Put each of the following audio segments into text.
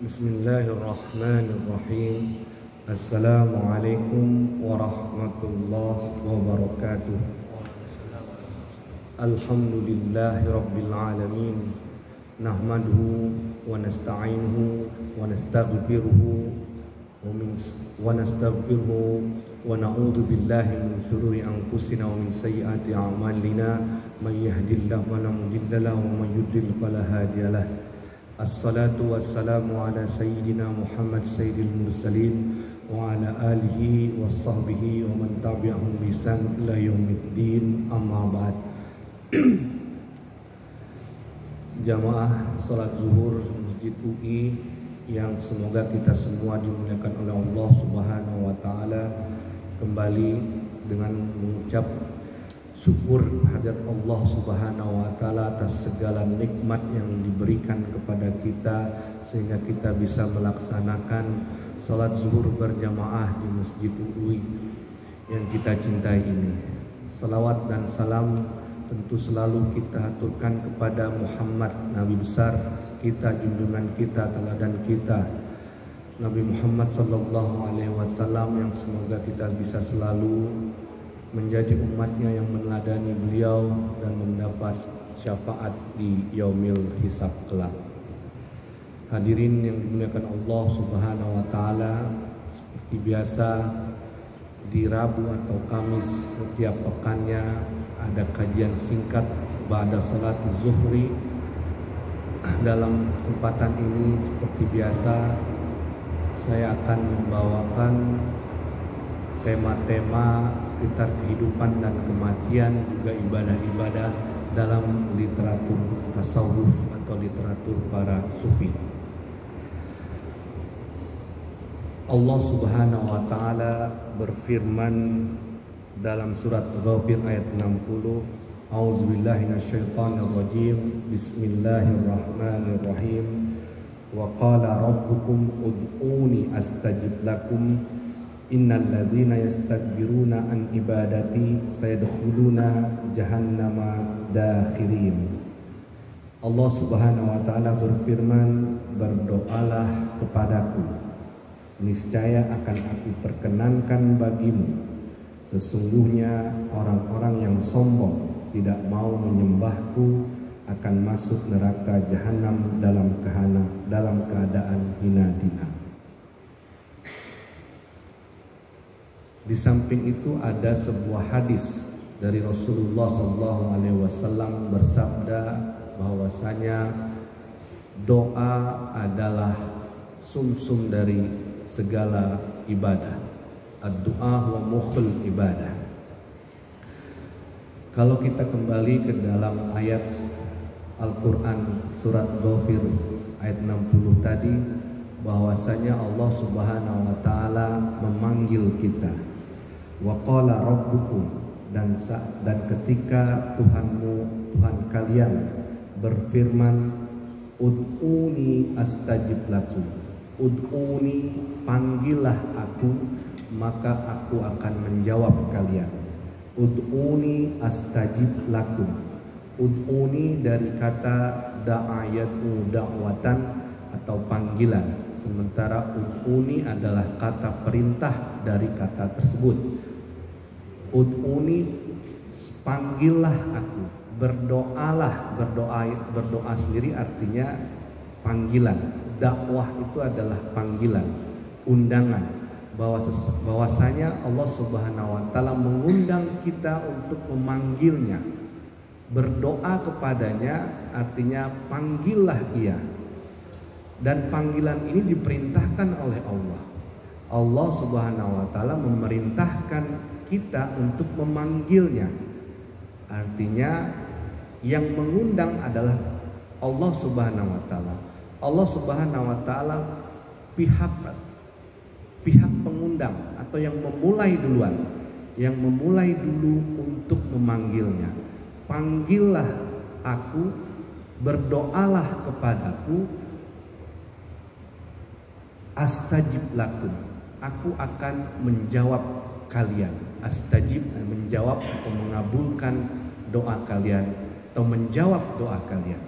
Bismillahirrahmanirrahim. Assalamualaikum warahmatullahi wabarakatuh. Alhamdulillahi rabbil alamin. Nahmaduhu wa nasta'inuhu wa nastaghfiruhu wa na'udzu billahi min shururi anfusina wa min sayyiati a'malina. May yahdihillahu fala mudilla lahu wa may yudlil fala hadiyalah. Assalatu wassalamu ala sayyidina Muhammad sayyidil mursalin wa ala alihi wa sahbihi wa man tabi'ahum bi ihsan ila yaumiddin, amma ba'd. Jamaah salat zuhur Masjid UI yang semoga kita semua dimuliakan oleh Allah Subhanahu wa taala, kembali dengan mengucap syukur hadirat Allah Subhanahu wa taala atas segala nikmat yang diberikan kepada kita sehingga kita bisa melaksanakan salat zuhur berjamaah di Masjid UI yang kita cintai ini. Salawat dan salam tentu selalu kita aturkan kepada Muhammad, Nabi besar kita, junjungan kita, teladan kita, Nabi Muhammad sallallahu alaihi wasallam, yang semoga kita bisa selalu menjadi umatnya yang meneladani beliau dan mendapat syafaat di yaumil hisab kelak. Hadirin yang dimuliakan Allah Subhanahu wa taala, seperti biasa di Rabu atau Kamis setiap pekannya ada kajian singkat ba'da salat zuhri. Dalam kesempatan ini seperti biasa saya akan membawakan tema-tema sekitar kehidupan dan kematian, juga ibadah-ibadah dalam literatur tasawuf atau literatur para sufi. Allah Subhanahu wa taala berfirman dalam surat Ghafir ayat 60, A'udzubillahi minasyaitonirrajim. Bismillahirrahmanirrahim. Wa qala rabbukum ud'uni astajib lakum. Innal ladzina yastakbiruna an ibadati sayadkhuluna jahannama dakhirin. Allah Subhanahu wa taala berfirman, berdoalah kepadaku, niscaya akan aku perkenankan bagimu. Sesungguhnya orang-orang yang sombong tidak mau menyembahku akan masuk neraka jahanam dalam keadaan hina dina. Di samping itu ada sebuah hadis dari Rasulullah SAW bersabda bahwasanya doa adalah sumsum dari segala ibadah. Ad-du'a wa mukhul ibadah. Kalau kita kembali ke dalam ayat Al-Quran surat Ghafir ayat 60 tadi, bahwasanya Allah Subhanahu wa taala memanggil kita. Wa qala rabbukum, dan ketika Tuhanmu, Tuhan kalian berfirman, ud'uni astajib lakum. Ud'uni, panggillah aku, maka aku akan menjawab kalian. Ud'uni astajib lakum. Ud'uni dari kata da'ayatu da'watan atau panggilan, sementara ud'uni adalah kata perintah dari kata tersebut. Ud'uni, panggillah aku, berdoalah. Berdoa sendiri artinya panggilan. Dakwah itu adalah panggilan, undangan, bahwasanya Allah Subhanahu wa taala mengundang kita untuk memanggilnya. Berdoa kepadanya artinya panggillah ia. Dan panggilan ini diperintahkan oleh Allah. Allah Subhanahu wa taala memerintahkan kita untuk memanggilnya. Artinya yang mengundang adalah Allah Subhanahu wa taala. Allah Subhanahu wa taala pihak pengundang atau yang memulai duluan, yang memulai dulu untuk memanggilnya. Panggillah aku, berdoalah kepadaku, astajib lakum, aku akan menjawab kalian. Astajib, menjawab atau mengabulkan doa kalian atau menjawab doa kalian.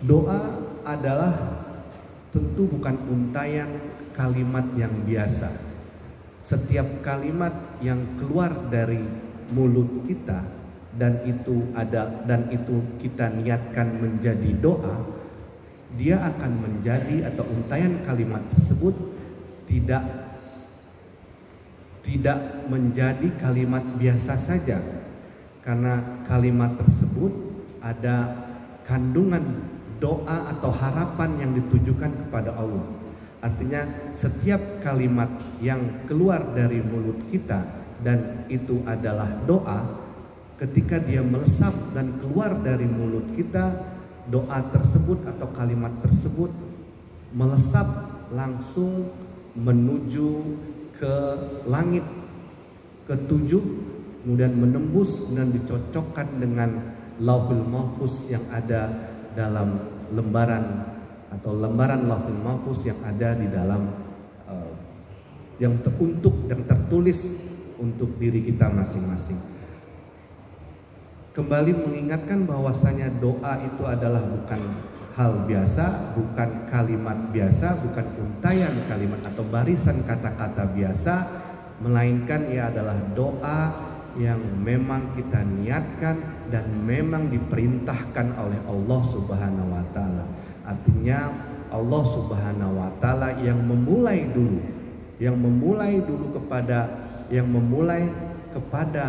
Doa adalah tentu bukan untayan kalimat yang biasa. Setiap kalimat yang keluar dari mulut kita dan itu kita niatkan menjadi doa, dia akan menjadi atau untayan kalimat tersebut tidak menjadi kalimat biasa saja, karena kalimat tersebut ada kandungan doa atau harapan yang ditujukan kepada Allah. Artinya setiap kalimat yang keluar dari mulut kita dan itu adalah doa, ketika dia melesap dan keluar dari mulut kita, doa tersebut atau kalimat tersebut melesap langsung menuju ke langit ketujuh, kemudian menembus dan dicocokkan dengan Lauhul Mahfuz yang ada dalam lembaran Lauhul Mahfuz yang ada di dalam yang tertulis untuk diri kita masing-masing. Kembali mengingatkan bahwasanya doa itu adalah bukan hal biasa, bukan kalimat biasa, bukan untayan kalimat atau barisan kata-kata biasa, melainkan ia adalah doa yang memang kita niatkan dan memang diperintahkan oleh Allah Subhanahu wa taala. Artinya Allah Subhanahu wa taala yang memulai kepada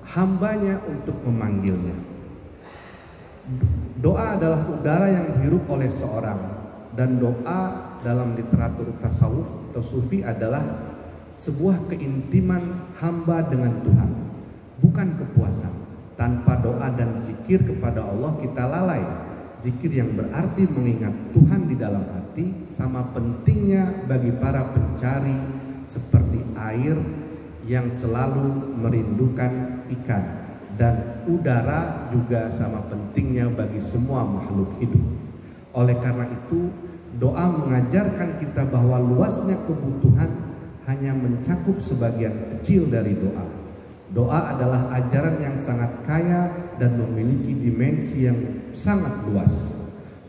hambanya untuk memanggilnya. Doa adalah udara yang dihirup oleh seorang, dan doa dalam literatur tasawuf atau sufi adalah sebuah keintiman hamba dengan Tuhan, bukan kepuasan. Tanpa doa dan zikir kepada Allah kita lalai. Zikir yang berarti mengingat Tuhan di dalam hati sama pentingnya bagi para pencari seperti air yang selalu merindukan ikan, dan udara juga sama pentingnya bagi semua makhluk hidup. Oleh karena itu, doa mengajarkan kita bahwa luasnya kebutuhan hanya mencakup sebagian kecil dari doa. Doa adalah ajaran yang sangat kaya dan memiliki dimensi yang sangat luas.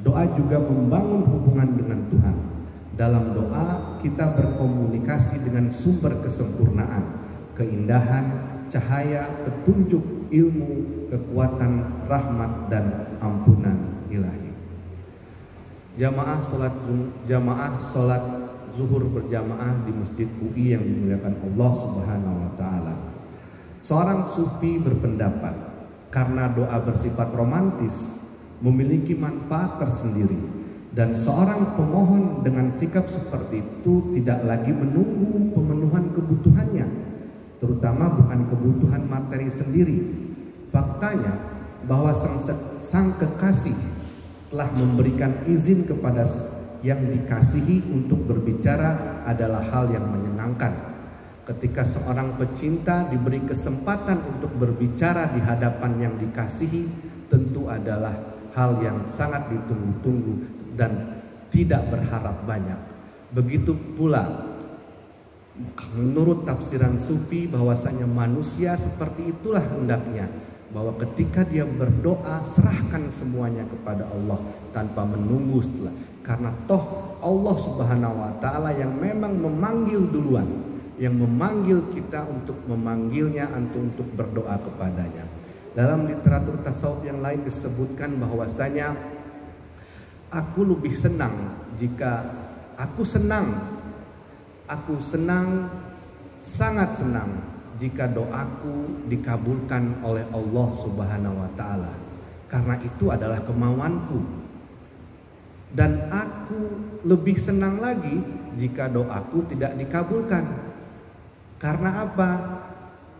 Doa juga membangun hubungan dengan Tuhan. Dalam doa kita berkomunikasi dengan sumber kesempurnaan, keindahan, cahaya, petunjuk, ilmu, kekuatan, rahmat, dan ampunan ilahi. Jamaah sholat zuhur berjamaah di Masjid UI yang dimuliakan Allah Subhanahu wa taala. Seorang sufi berpendapat karena doa bersifat romantis memiliki manfaat tersendiri, dan seorang pemohon dengan sikap seperti itu tidak lagi menunggu pemenuhan kebutuhannya, terutama bukan kebutuhan materi sendiri. Faktanya bahwa sang kekasih telah memberikan izin kepada yang dikasihi untuk berbicara adalah hal yang menyenangkan. Ketika seorang pecinta diberi kesempatan untuk berbicara di hadapan yang dikasihi, tentu adalah hal yang sangat ditunggu-tunggu dan tidak berharap banyak. Begitu pula menurut tafsiran sufi bahwasanya manusia seperti itulah hendaknya, bahwa ketika dia berdoa serahkan semuanya kepada Allah tanpa menunggu setelah, karena toh Allah Subhanahu wa taala yang memang memanggil duluan, yang memanggil kita untuk memanggilnya untuk berdoa kepadanya. Dalam literatur tasawuf yang lain disebutkan bahwasanya aku lebih senang jika aku senang, sangat senang jika doaku dikabulkan oleh Allah Subhanahu wa taala, karena itu adalah kemauanku. Dan aku lebih senang lagi jika doaku tidak dikabulkan. Karena apa?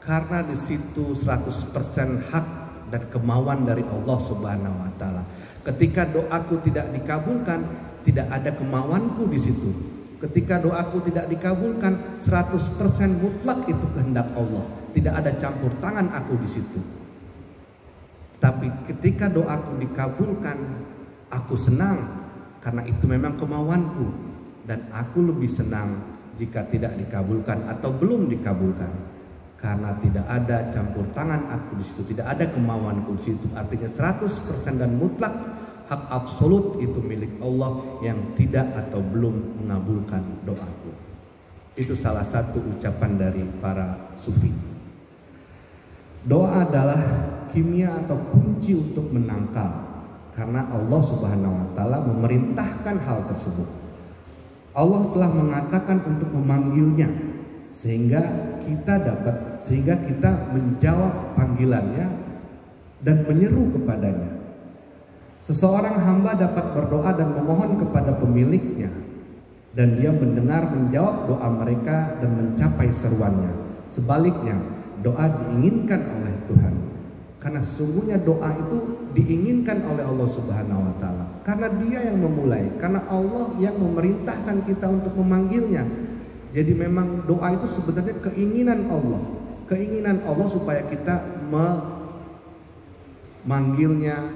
Karena di situ 100% hak dan kemauan dari Allah Subhanahu wa taala. Ketika doaku tidak dikabulkan, tidak ada kemauanku di situ. Ketika doaku tidak dikabulkan, 100% mutlak itu kehendak Allah. Tidak ada campur tangan aku di situ. Tapi ketika doaku dikabulkan, aku senang karena itu memang kemauanku, dan aku lebih senang jika tidak dikabulkan atau belum dikabulkan, karena tidak ada campur tangan aku di situ, tidak ada kemauanku di situ. Artinya 100% dan mutlak hak absolut itu milik Allah yang tidak atau belum mengabulkan doaku. Itu salah satu ucapan dari para sufi. Doa adalah kimia atau kunci untuk menangkal, karena Allah Subhanahu wa taala memerintahkan hal tersebut. Allah telah mengatakan untuk memanggilnya sehingga kita menjawab panggilannya dan menyeru kepadanya. Seseorang hamba dapat berdoa dan memohon kepada pemiliknya, dan dia menjawab doa mereka dan mencapai seruannya. Sebaliknya, doa diinginkan oleh Tuhan, karena sesungguhnya doa itu diinginkan oleh Allah Subhanahu wa taala, karena Dia yang memulai, karena Allah yang memerintahkan kita untuk memanggilnya. Jadi memang doa itu sebenarnya keinginan Allah supaya kita memanggilnya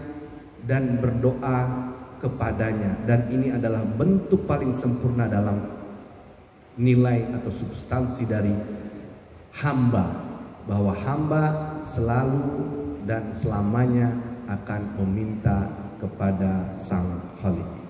dan berdoa kepadanya, dan ini adalah bentuk paling sempurna dalam nilai atau substansi dari hamba, bahwa hamba selalu dan selamanya akan meminta kepada Sang Khalik.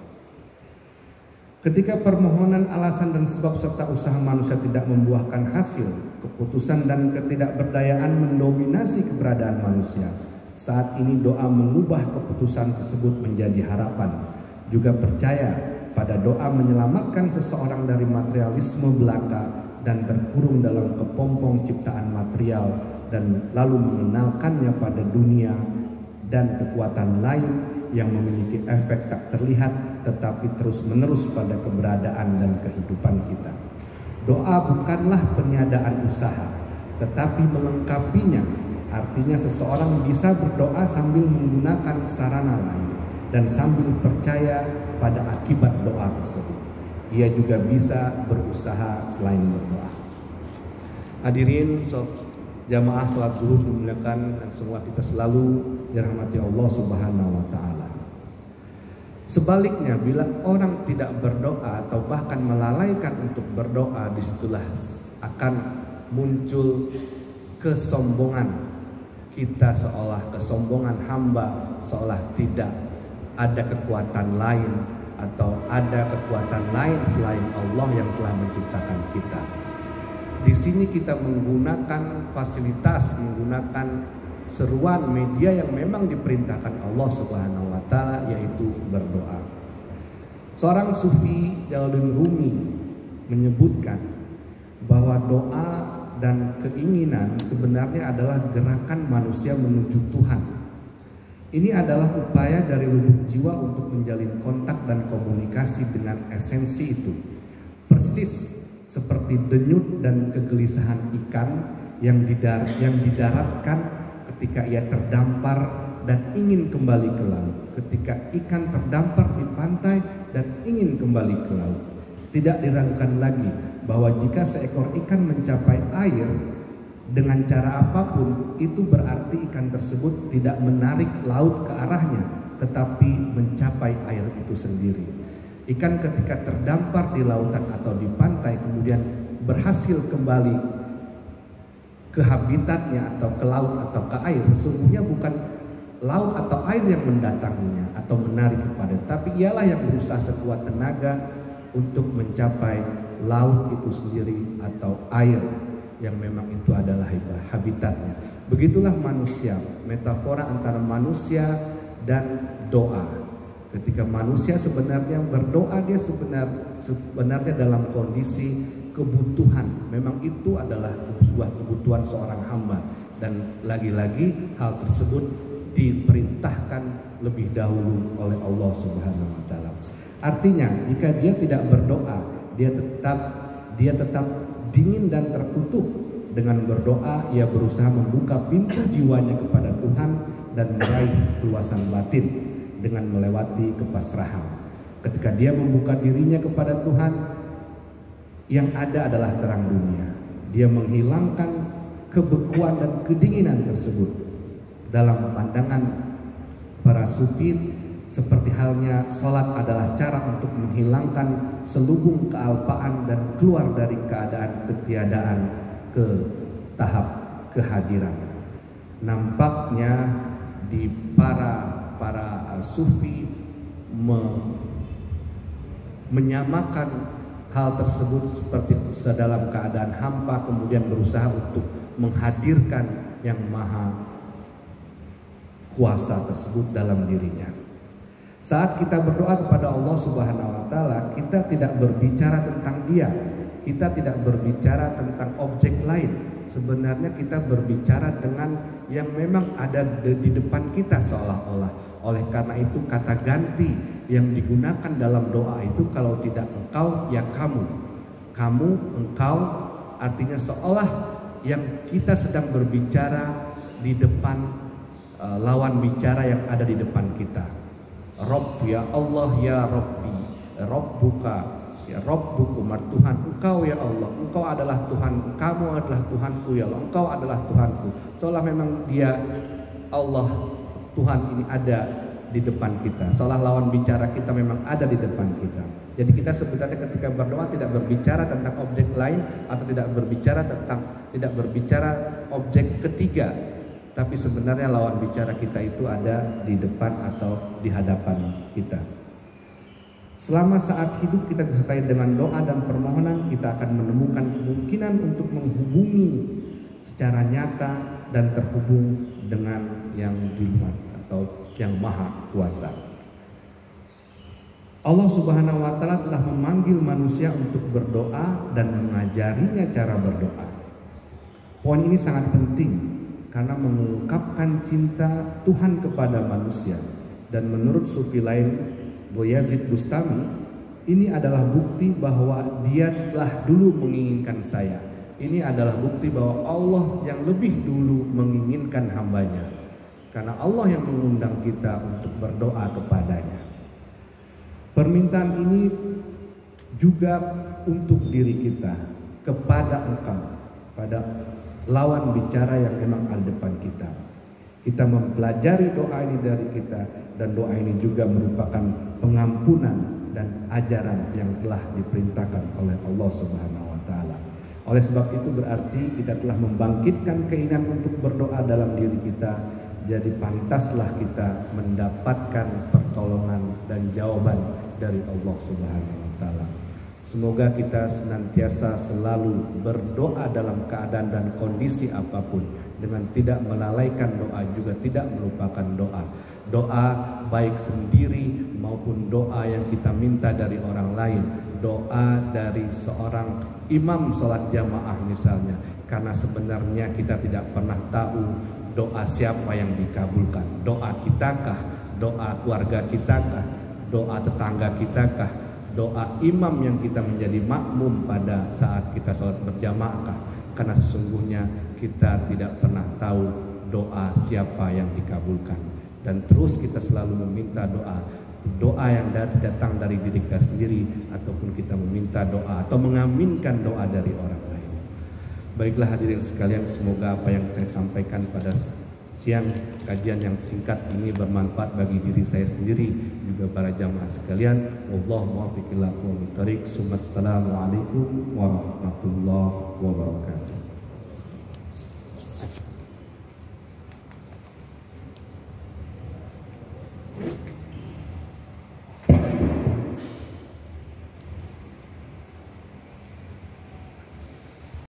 Ketika permohonan, alasan dan sebab serta usaha manusia tidak membuahkan hasil, keputusan dan ketidakberdayaan mendominasi keberadaan manusia. Saat ini doa mengubah keputusan tersebut menjadi harapan. Juga percaya pada doa menyelamatkan seseorang dari materialisme belaka dan terkurung dalam kepompong ciptaan material, dan lalu mengenalkannya pada dunia dan kekuatan lain yang memiliki efek tak terlihat tetapi terus-menerus pada keberadaan dan kehidupan kita. Doa bukanlah peniadaan usaha, tetapi melengkapinya. Artinya seseorang bisa berdoa sambil menggunakan sarana lain dan sambil percaya pada akibat doa tersebut. Ia juga bisa berusaha selain berdoa. Hadirin jamaah salat zuhur dimuliakan, dan semua kita selalu dirahmati Allah Subhanahu wa taala. Sebaliknya, bila orang tidak berdoa atau bahkan melalaikan untuk berdoa, disitulah akan muncul kesombongan kita, seolah kesombongan hamba, seolah tidak ada kekuatan lain atau ada kekuatan lain selain Allah yang telah menciptakan kita. Di sini kita menggunakan fasilitas, menggunakan seruan media yang memang diperintahkan Allah Subhanahu wa taala, yaitu berdoa. Seorang sufi, Jalaluddin Rumi, menyebutkan bahwa doa dan keinginan sebenarnya adalah gerakan manusia menuju Tuhan. Ini adalah upaya dari lubuk jiwa untuk menjalin kontak dan komunikasi dengan esensi itu. Persis seperti denyut dan kegelisahan ikan yang didaratkan ketika ia terdampar dan ingin kembali ke laut. Ketika ikan terdampar di pantai dan ingin kembali ke laut, tidak diragukan lagi bahwa jika seekor ikan mencapai air dengan cara apapun, itu berarti ikan tersebut tidak menarik laut ke arahnya, tetapi mencapai air itu sendiri. Ikan ketika terdampar di lautan atau di pantai kemudian berhasil kembali ke habitatnya atau ke laut atau ke air, sesungguhnya bukan laut atau air yang mendatanginya atau menarik kepada, tapi ialah yang berusaha sekuat tenaga untuk mencapai laut itu sendiri atau air yang memang itu adalah habitatnya. Begitulah manusia, metafora antara manusia dan doa. Ketika manusia sebenarnya berdoa, dia sebenarnya dalam kondisi kebutuhan. Memang itu adalah sebuah kebutuhan seorang hamba, dan lagi-lagi hal tersebut diperintahkan lebih dahulu oleh Allah Subhanahu wa taala. Artinya, jika dia tidak berdoa, dia tetap dingin dan tertutup. Dengan berdoa, ia berusaha membuka pintu jiwanya kepada Tuhan dan meraih keluasan batin dengan melewati kepasrahan. Ketika dia membuka dirinya kepada Tuhan, yang ada adalah terang dunia. Dia menghilangkan kebekuan dan kedinginan tersebut. Dalam pandangan para sufi, seperti halnya sholat adalah cara untuk menghilangkan selubung kealpaan dan keluar dari keadaan ketiadaan ke tahap kehadiran. Nampaknya di para sufi menyamakan hal tersebut seperti sedalam keadaan hampa, kemudian berusaha untuk menghadirkan yang maha kuasa tersebut dalam dirinya. Saat kita berdoa kepada Allah Subhanahu wa Ta'ala, kita tidak berbicara tentang Dia, kita tidak berbicara tentang objek lain. Sebenarnya kita berbicara dengan yang memang ada di depan kita seolah-olah. Oleh karena itu kata ganti yang digunakan dalam doa itu kalau tidak engkau ya kamu. Kamu, engkau artinya seolah yang kita sedang berbicara di depan lawan bicara yang ada di depan kita. Rabb ya Allah ya Rabbi, Rabbuka ya Rabbukum, Tuhan engkau ya Allah, engkau adalah Tuhan, kamu adalah Tuhanku ya Allah, engkau adalah Tuhanku. Seolah memang dia Allah Tuhan ini ada di depan kita, seolah lawan bicara kita memang ada di depan kita. Jadi kita sebenarnya ketika berdoa tidak berbicara tentang objek lain atau tidak berbicara objek ketiga, tapi sebenarnya lawan bicara kita itu ada di depan atau di hadapan kita. Selama saat hidup kita disertai dengan doa dan permohonan, kita akan menemukan kemungkinan untuk menghubungi secara nyata dan terhubung dengan yang di luar atau yang maha kuasa. Allah Subhanahu wa Ta'ala telah memanggil manusia untuk berdoa dan mengajarinya cara berdoa. Poin ini sangat penting karena mengungkapkan cinta Tuhan kepada manusia. Dan menurut sufi lain, Boyazid Bustami, ini adalah bukti bahwa dia telah dulu menginginkan saya. Ini adalah bukti bahwa Allah yang lebih dulu menginginkan hambanya. Karena Allah yang mengundang kita untuk berdoa kepadanya. Permintaan ini juga untuk diri kita, kepada engkau, pada lawan bicara yang memang ada depan kita. Kita mempelajari doa ini dari kita, dan doa ini juga merupakan pengampunan dan ajaran yang telah diperintahkan oleh Allah Subhanahu wa Ta'ala. Oleh sebab itu berarti kita telah membangkitkan keinginan untuk berdoa dalam diri kita. Jadi pantaslah kita mendapatkan pertolongan dan jawaban dari Allah Subhanahu wa Ta'ala. Semoga kita senantiasa selalu berdoa dalam keadaan dan kondisi apapun, dengan tidak melalaikan doa, juga tidak melupakan doa. Doa baik sendiri maupun doa yang kita minta dari orang lain. Doa dari seorang imam sholat jamaah misalnya, karena sebenarnya kita tidak pernah tahu doa siapa yang dikabulkan. Doa kitakah, doa keluarga kitakah, doa tetangga kitakah, doa imam yang kita menjadi makmum pada saat kita sholat berjamaah. Karena sesungguhnya kita tidak pernah tahu doa siapa yang dikabulkan. Dan terus kita selalu meminta doa yang datang dari diri kita sendiri, ataupun kita meminta doa atau mengaminkan doa dari orang lain. Baiklah hadirin sekalian, semoga apa yang saya sampaikan pada siang kajian yang singkat ini bermanfaat bagi diri saya sendiri, juga para jamaah sekalian. Wallahu muwaffiq ila aqwamit thoriq. Assalamualaikum warahmatullahi wabarakatuh.